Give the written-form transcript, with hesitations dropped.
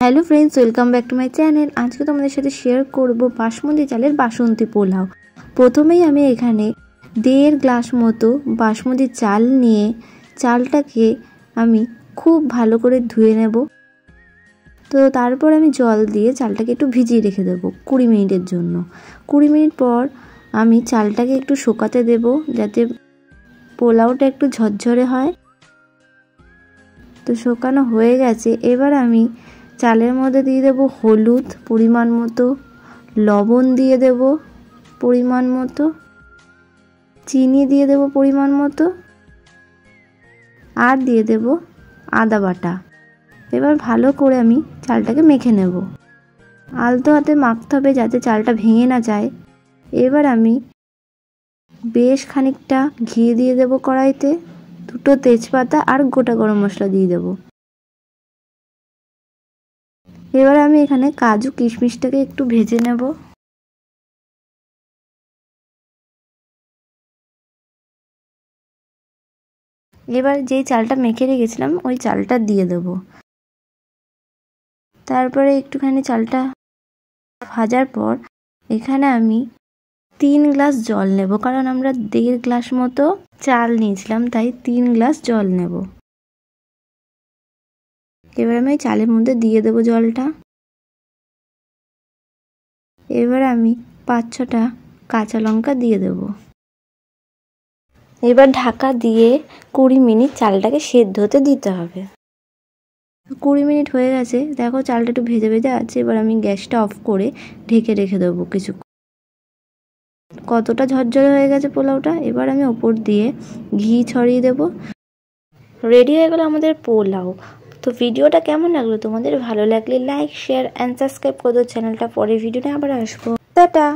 Hello friends, welcome back to my channel. आज के तुम्हारे साथे शेयर करब बासमती चालेर बासंती पोलाव। प्रथमेই আমি এখানে 1.5 গ্লাস মতো বাসমতি চাল নিয়ে চালটাকে আমি খুব ভালো করে ধুয়ে নেব। তো তারপর আমি জল দিয়ে চালটাকে একটু ভিজিয়ে রেখে দেব 20 মিনিটের জন্য। 20 মিনিট পর আমি চালটাকে একটু শুকাতে দেব যাতে পোলাওটা একটু ঝরঝরে হয়। তো শুকানো হয়ে গেছে। এবার আমি চালের মধ্যে দিয়ে দেব হলুদ পরিমাণ মতো, লবণ দিয়ে দেব পরিমাণ মতো, চিনি দিয়ে দেব পরিমাণ মতো, আর দিয়ে দেব আদা বাটা। এবার ভালো করে আমি চালটাকে মেখে নেব। আলতো হাতে মাখতে হবে যাতে চালটা ভেঙে না যায়। এবার আমি বেশ খানিকটা ঘি দিয়ে দেব কড়াইতে, 2টো তেজপাতা আর গোটা গরম মশলা দিয়ে দেব। এবার আমি এখানে কাজু কিশমিশটাকে একটু ভেজে নেব। এবার যেই চালটা মেখে রেখেছিলাম ওই চালটা দিয়ে দেব। তারপরে একটুখানি চালটা ভাজার পর এখানে আমি 3 গ্লাস জল নেব, কারণ আমরা 1.5 গ্লাস মতো চাল নিয়েছিলাম, তাই 3 গ্লাস জল নেব। এবার আমি চালের মধ্যে দিয়ে দেব জলটা। এবার আমি 5-6টা কাঁচা লঙ্কা দিয়ে দেব। এবার ঢাকা দিয়ে 20 মিনিট চালটাকে সেদ্ধ হতে দিতে হবে। 20 মিনিট হয়ে গেছে, দেখো চালটা একটু ভেজে ভেজে আছে। এবার আমি গ্যাসটা অফ করে ঢেকে রেখে দেবো কিছুক্ষণ। কতটা ঝরঝরে হয়ে গেছে পোলাওটা। এবার আমি ওপর দিয়ে ঘি ছড়িয়ে দেব। রেডি হয়ে গেল আমাদের পোলাও। তো ভিডিওটা কেমন লাগলো তোমাদের? ভালো লাগলে লাইক, শেয়ার অ্যান্ড সাবস্ক্রাইব করে দাও চ্যানেলটা। পরের ভিডিওতে আবার আসবো। টাটা।